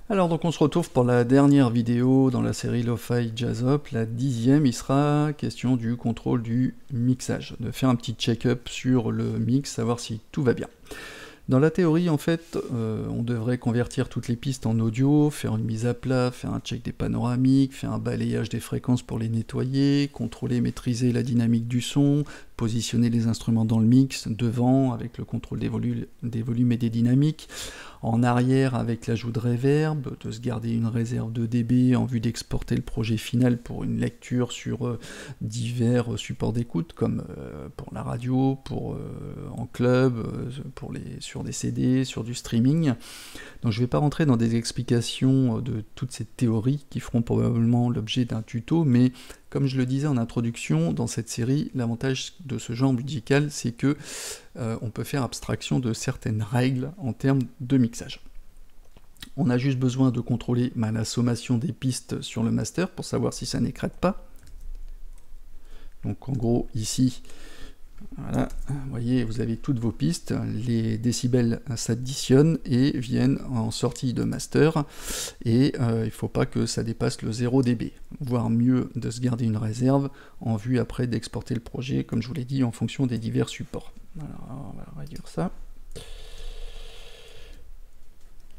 Alors donc on se retrouve pour la dernière vidéo dans la série Lo-Fi Jazz Up, la 10e. Il sera question du contrôle du mixage, de faire un petit check-up sur le mix, savoir si tout va bien. Dans la théorie, en fait, on devrait convertir toutes les pistes en audio, faire une mise à plat, faire un check des panoramiques, faire un balayage des fréquences pour les nettoyer, contrôler, maîtriser la dynamique du son, positionner les instruments dans le mix, devant avec le contrôle des volumes et des dynamiques, en arrière avec l'ajout de reverb, de se garder une réserve de dB en vue d'exporter le projet final pour une lecture sur divers supports d'écoute, comme pour la radio, en club, sur des CD, sur du streaming. Donc je ne vais pas rentrer dans des explications de toutes ces théories qui feront probablement l'objet d'un tuto, mais comme je le disais en introduction, dans cette série, l'avantage de ce genre musical, c'est que on peut faire abstraction de certaines règles en termes de mixage. On a juste besoin de contrôler la sommation des pistes sur le master pour savoir si ça n'écrète pas. Donc en gros, ici, voilà, vous voyez, vous avez toutes vos pistes, les décibels s'additionnent et viennent en sortie de master, et il ne faut pas que ça dépasse le 0 dB, voire mieux de se garder une réserve en vue après d'exporter le projet, comme je vous l'ai dit, en fonction des divers supports. Alors, on va réduire ça.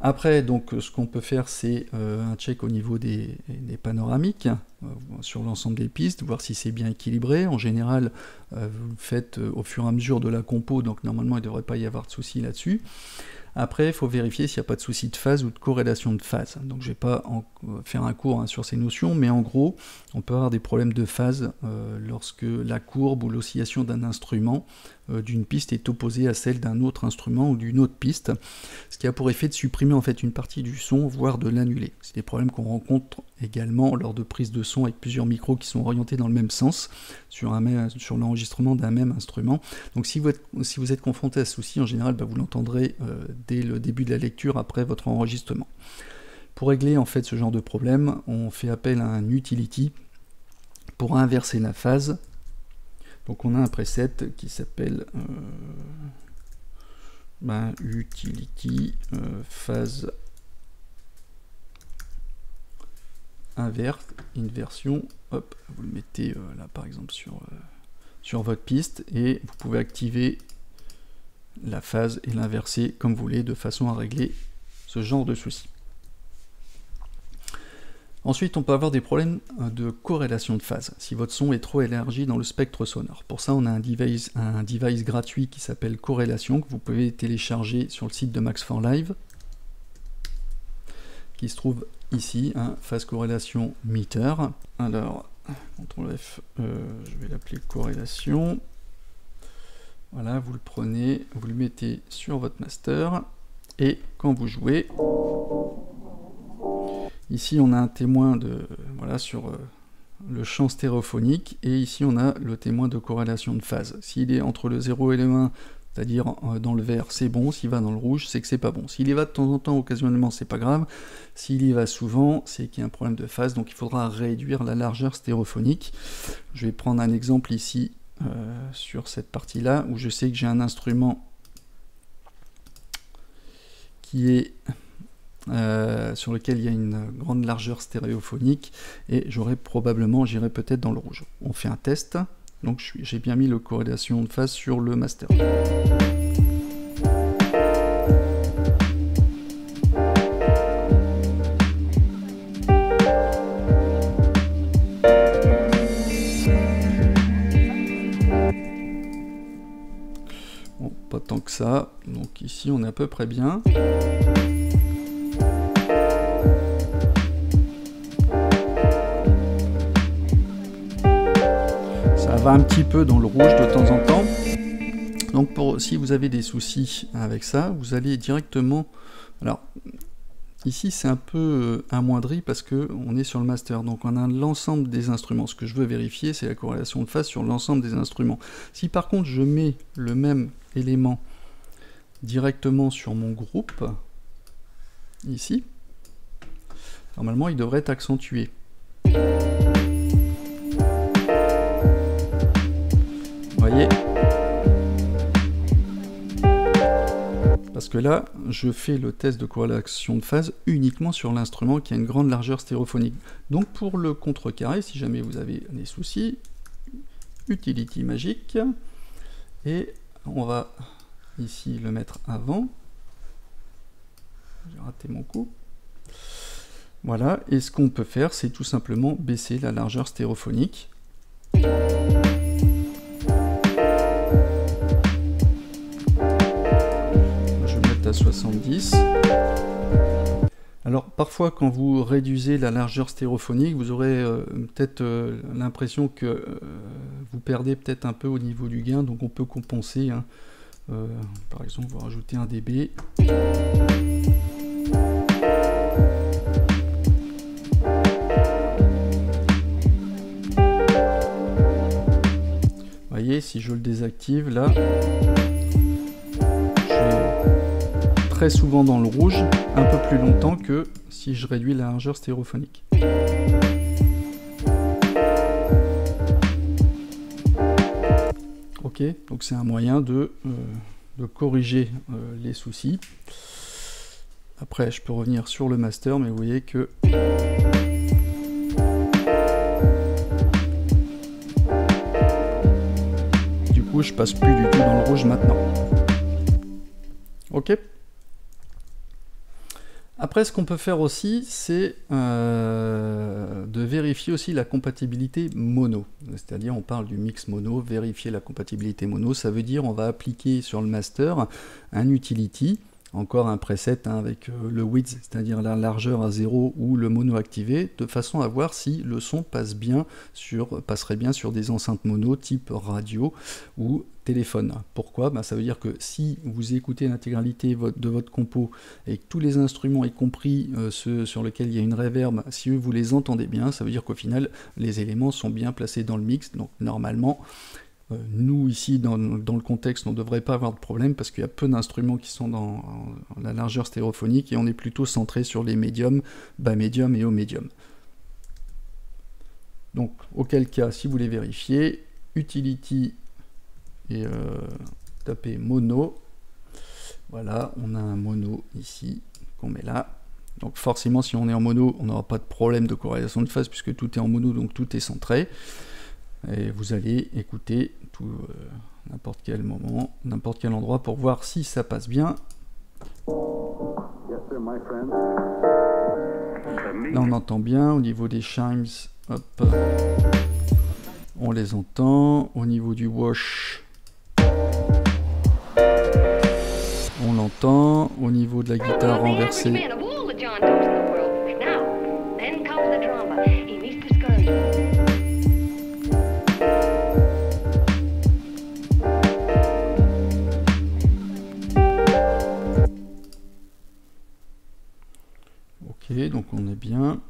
Après, donc, ce qu'on peut faire, c'est un check au niveau des panoramiques, sur l'ensemble des pistes, voir si c'est bien équilibré. En général, vous le faites au fur et à mesure de la compo, donc normalement, il ne devrait pas y avoir de souci là-dessus. Après, il faut vérifier s'il n'y a pas de souci de phase ou de corrélation de phase. Donc je ne vais pas faire un cours sur ces notions, mais en gros, on peut avoir des problèmes de phase lorsque la courbe ou l'oscillation d'un instrument d'une piste est opposée à celle d'un autre instrument ou d'une autre piste, ce qui a pour effet de supprimer en fait une partie du son, voire de l'annuler. C'est des problèmes qu'on rencontre également lors de prises de son avec plusieurs micros qui sont orientés dans le même sens sur l'enregistrement d'un même instrument. Donc si vous êtes confronté à ce souci, en général, vous l'entendrez dès le début de la lecture après votre enregistrement. Pour régler en fait ce genre de problème, on fait appel à un utility pour inverser la phase. Donc on a un preset qui s'appelle utility phase inversion. Hop, vous le mettez là par exemple sur votre piste, et vous pouvez activer la phase et l'inverser comme vous voulez, de façon à régler ce genre de soucis. Ensuite, on peut avoir des problèmes de corrélation de phase, si votre son est trop élargi dans le spectre sonore. Pour ça, on a un device gratuit qui s'appelle Corrélation, que vous pouvez télécharger sur le site de Max4Live, qui se trouve ici, Phase Corrélation Meter. Alors, CTRL F, je vais l'appeler Corrélation. Voilà, vous le prenez, vous le mettez sur votre master, et quand vous jouez, ici on a un témoin sur le champ stéréophonique, et ici on a le témoin de corrélation de phase. S'il est entre le 0 et le 1, c'est-à-dire dans le vert, c'est bon. S'il va dans le rouge, c'est que c'est pas bon. S'il y va de temps en temps, occasionnellement, c'est pas grave. S'il y va souvent, c'est qu'il y a un problème de phase, donc il faudra réduire la largeur stéréophonique. Je vais prendre un exemple ici, sur cette partie-là, où je sais que j'ai un instrument qui est sur lequel il y a une grande largeur stéréophonique, et j'irai peut-être dans le rouge. On fait un test, donc j'ai bien mis le corrélation de phase sur le master. Bon, pas tant que ça, donc ici on est à peu près bien. Va un petit peu dans le rouge de temps en temps. Donc si vous avez des soucis avec ça, vous allez directement... Alors, ici c'est un peu amoindri parce qu'on est sur le master, donc on a l'ensemble des instruments. Ce que je veux vérifier, c'est la corrélation de phase sur l'ensemble des instruments. Si par contre je mets le même élément directement sur mon groupe, ici, normalement il devrait être accentué. Vous voyez, que là, je fais le test de corrélation de phase uniquement sur l'instrument qui a une grande largeur stéréophonique. Donc pour le contrecarrer, si jamais vous avez des soucis, Utility Magic, et on va ici le mettre avant. J'ai raté mon coup. Voilà, et ce qu'on peut faire, c'est tout simplement baisser la largeur stéréophonique. Je vais mettre à 70. Alors parfois quand vous réduisez la largeur stéréophonique, vous aurez peut-être l'impression que vous perdez peut-être un peu au niveau du gain, donc on peut compenser. Hein. Par exemple, vous rajoutez 1 dB. Vous voyez, si je le désactive, là, je suis très souvent dans le rouge, un peu plus longtemps que si je réduis la largeur stéréophonique. Ok, donc c'est un moyen de corriger les soucis. Après, je peux revenir sur le master, mais vous voyez que je passe plus du tout dans le rouge maintenant. Ok. Après, ce qu'on peut faire aussi, c'est de vérifier aussi la compatibilité mono. C'est-à-dire, on parle du mix mono, vérifier la compatibilité mono. Ça veut dire on va appliquer sur le master un utility, encore un preset hein, avec le width, c'est-à-dire la largeur à 0 ou le mono activé, de façon à voir si le son passerait bien sur des enceintes mono type radio ou téléphone. Pourquoi? Ça veut dire que si vous écoutez l'intégralité de votre compo et que tous les instruments, y compris ceux sur lesquels il y a une reverb, si vous les entendez bien, ça veut dire qu'au final, les éléments sont bien placés dans le mix. Donc normalement, nous ici, dans le contexte, on ne devrait pas avoir de problème parce qu'il y a peu d'instruments qui sont dans la largeur stéréophonique et on est plutôt centré sur les médiums, bas médium et haut médium. Donc, auquel cas, si vous voulez vérifier, Utility et tapez mono. Voilà, on a un mono ici qu'on met là. Donc forcément, si on est en mono, on n'aura pas de problème de corrélation de phase puisque tout est en mono, donc tout est centré. Et vous allez écouter tout n'importe quel moment, n'importe quel endroit pour voir si ça passe bien. Là, on entend bien au niveau des chimes. Hop, on les entend. Au niveau du wash, on l'entend. Au niveau de la guitare renversée, ok, donc on est bien.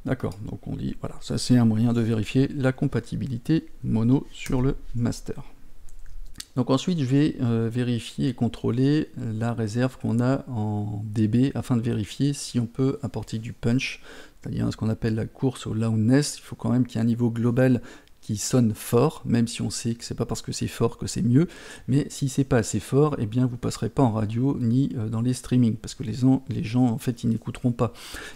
D'accord, donc on dit, voilà, ça c'est un moyen de vérifier la compatibilité mono sur le master. Donc ensuite, je vais vérifier et contrôler la réserve qu'on a en dB afin de vérifier si on peut apporter du punch, c'est-à-dire ce qu'on appelle la course au loudness. Il faut quand même qu'il y ait un niveau global qui sonne fort, même si on sait que c'est pas parce que c'est fort que c'est mieux, mais si c'est pas assez fort, eh bien vous passerez pas en radio ni dans les streamings, parce que les gens en fait ils n'écouteront pas.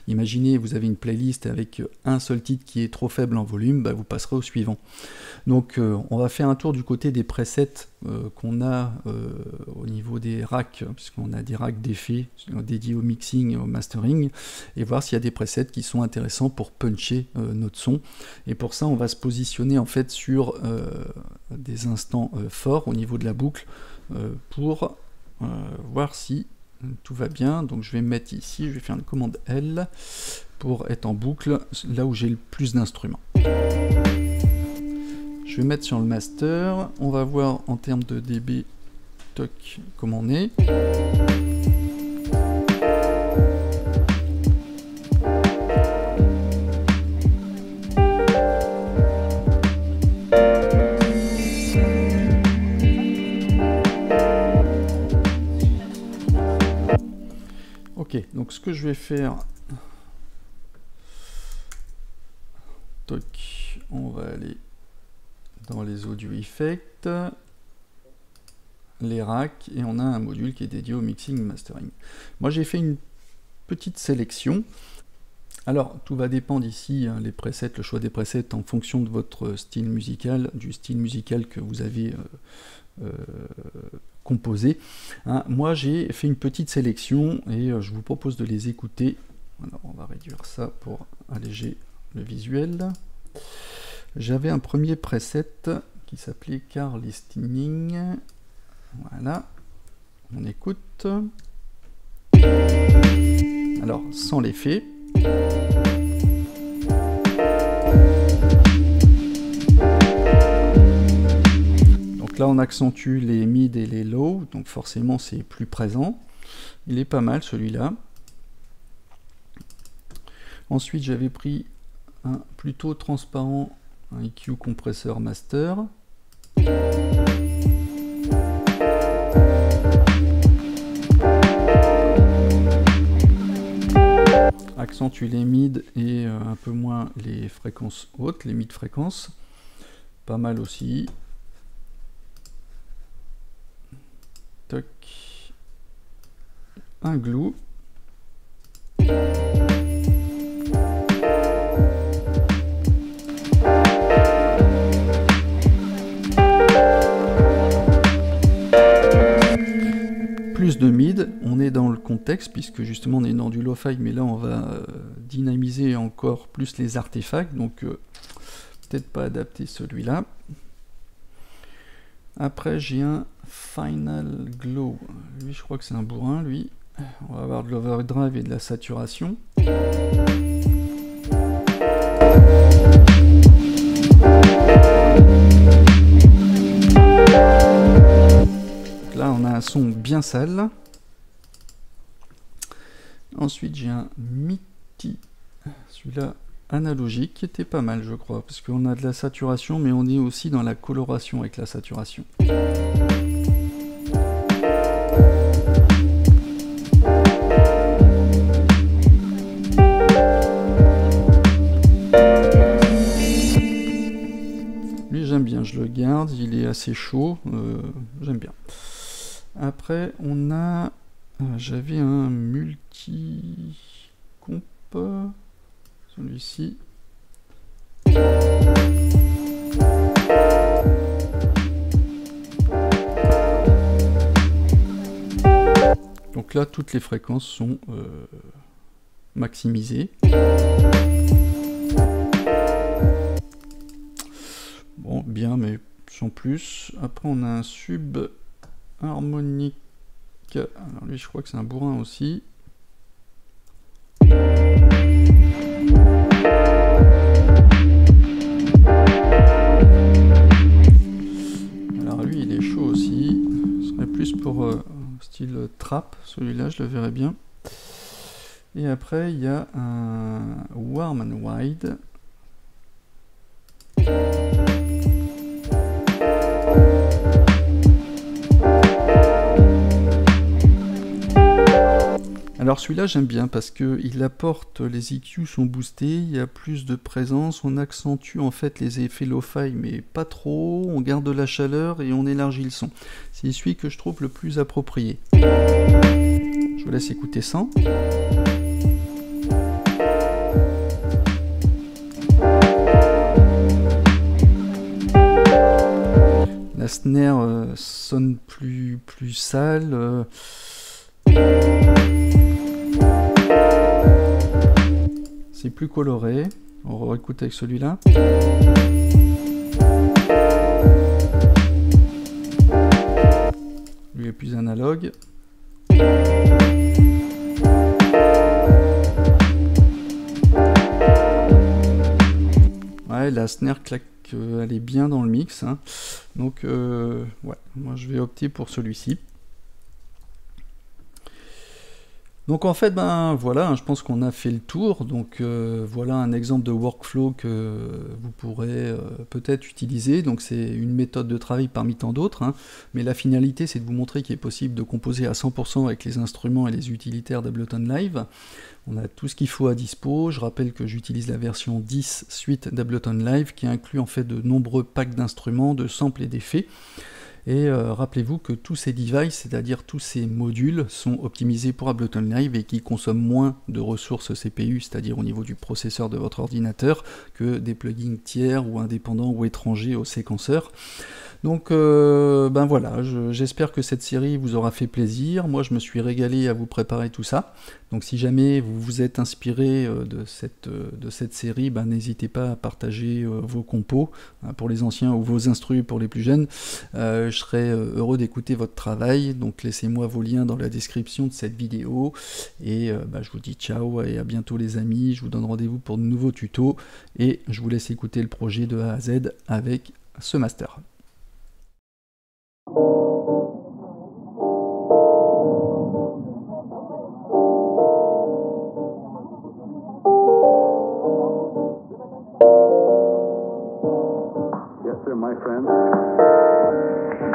Imaginez, vous avez une playlist avec un seul titre qui est trop faible en volume, bah, vous passerez au suivant. Donc on va faire un tour du côté des presets qu'on a au niveau des racks, puisqu'on a des racks d'effets dédiés au mixing et au mastering, et voir s'il y a des presets qui sont intéressants pour puncher notre son. Et pour ça, on va se positionner en fait sur des instants forts au niveau de la boucle pour voir si tout va bien. Donc je vais me mettre ici, je vais faire une commande L pour être en boucle là où j'ai le plus d'instruments. Je vais mettre sur le master, on va voir en termes de dB, toc, comment on est. Ok, donc ce que je vais faire, toc, on va aller dans les audio effects, les racks, et on a un module qui est dédié au mixing mastering. Moi j'ai fait une petite sélection. Alors tout va dépendre ici, hein, les presets, le choix des presets en fonction de votre style musical, du style musical que vous avez composé. Hein, moi j'ai fait une petite sélection et je vous propose de les écouter. Alors on va réduire ça pour alléger le visuel. J'avais un premier preset qui s'appelait Car Listening. Voilà, on écoute. Alors, sans l'effet. Donc là, on accentue les mid et les low, donc forcément, c'est plus présent. Il est pas mal, celui-là. Ensuite, j'avais pris un plutôt transparent, un EQ compresseur master. Accentue les mid et un peu moins les fréquences hautes, les mid fréquences. Pas mal aussi. Toc. Un glue. Plus de mid, on est dans le contexte puisque justement on est dans du lo-fi, mais là on va dynamiser encore plus les artefacts, donc peut-être pas adapter celui-là. Après j'ai un Final Glow, lui je crois que c'est un bourrin, lui. On va avoir de l'overdrive et de la saturation. Là on a un son bien sale. Ensuite j'ai un MIDI, celui-là analogique, qui était pas mal je crois, parce qu'on a de la saturation mais on est aussi dans la coloration avec la saturation. Lui j'aime bien, je le garde, il est assez chaud, j'aime bien. Après on a, j'avais un multi-comp, celui-ci. Donc là toutes les fréquences sont maximisées. Bon, bien, mais sans plus. Après, on a un sub harmonique. Alors lui, je crois que c'est un bourrin aussi. Alors lui, il est chaud aussi. Ce serait plus pour style trap. Celui-là, je le verrais bien. Et après, il y a un warm and wide. Alors celui-là j'aime bien parce que il apporte, les EQ sont boostés, il y a plus de présence, on accentue en fait les effets lo-fi mais pas trop, on garde de la chaleur et on élargit le son. C'est celui que je trouve le plus approprié. Je vous laisse écouter ça. La snare sonne plus sale. C'est plus coloré. On réécoute avec celui-là. Lui est plus analogue. Ouais, la snare claque, elle est bien dans le mix. Hein. Donc, ouais, moi je vais opter pour celui-ci. Donc en fait, ben voilà, je pense qu'on a fait le tour. Donc voilà un exemple de workflow que vous pourrez peut-être utiliser. Donc c'est une méthode de travail parmi tant d'autres, hein. Mais la finalité, c'est de vous montrer qu'il est possible de composer à 100% avec les instruments et les utilitaires d'Ableton Live. On a tout ce qu'il faut à dispo. Je rappelle que j'utilise la version 10 suite d'Ableton Live qui inclut en fait de nombreux packs d'instruments, de samples et d'effets. Et rappelez-vous que tous ces devices, c'est-à-dire tous ces modules, sont optimisés pour Ableton Live et qui consomment moins de ressources CPU, c'est-à-dire au niveau du processeur de votre ordinateur, que des plugins tiers ou indépendants ou étrangers au séquenceur. Donc ben voilà, j'espère que cette série vous aura fait plaisir. Moi je me suis régalé à vous préparer tout ça. Donc si jamais vous vous êtes inspiré de cette série, ben, n'hésitez pas à partager vos compos hein, pour les anciens ou vos instrus pour les plus jeunes. Je serai heureux d'écouter votre travail. Donc laissez-moi vos liens dans la description de cette vidéo. Et ben, je vous dis ciao et à bientôt les amis. Je vous donne rendez-vous pour de nouveaux tutos. Et je vous laisse écouter le projet de A à Z avec ce master. Yes, sir, my friend.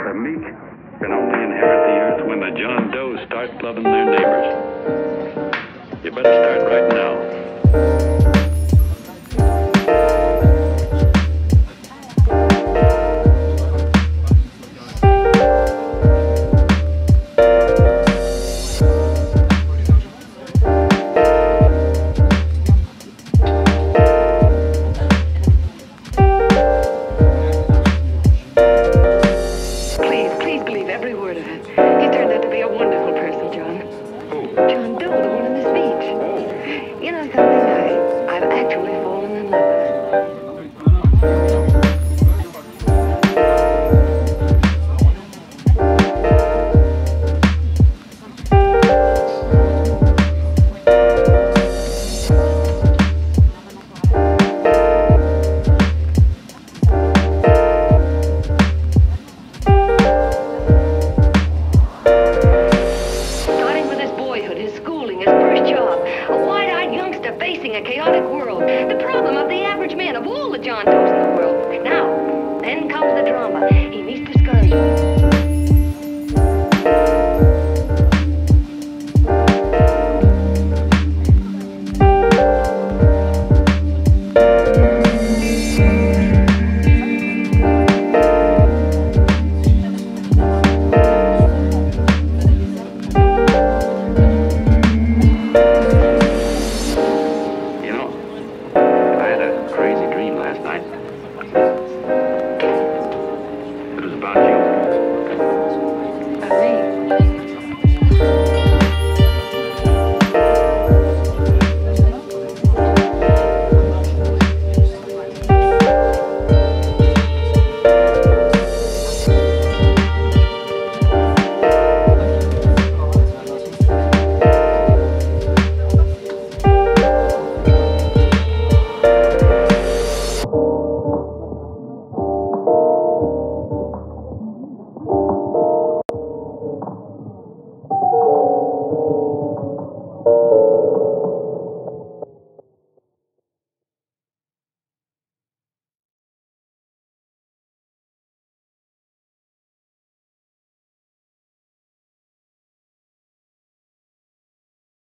The meek can only inherit the earth when the John Does start loving their neighbors. You better start right now. Every word of it. He turned out to be a wonderful person, John. Who? John Doe, the one in the speech. Oh. You know something? I've actually fallen in love with facing a chaotic world, the problem of the average man of all the John Does in the world. Now, then comes the drama. He meets discouragement.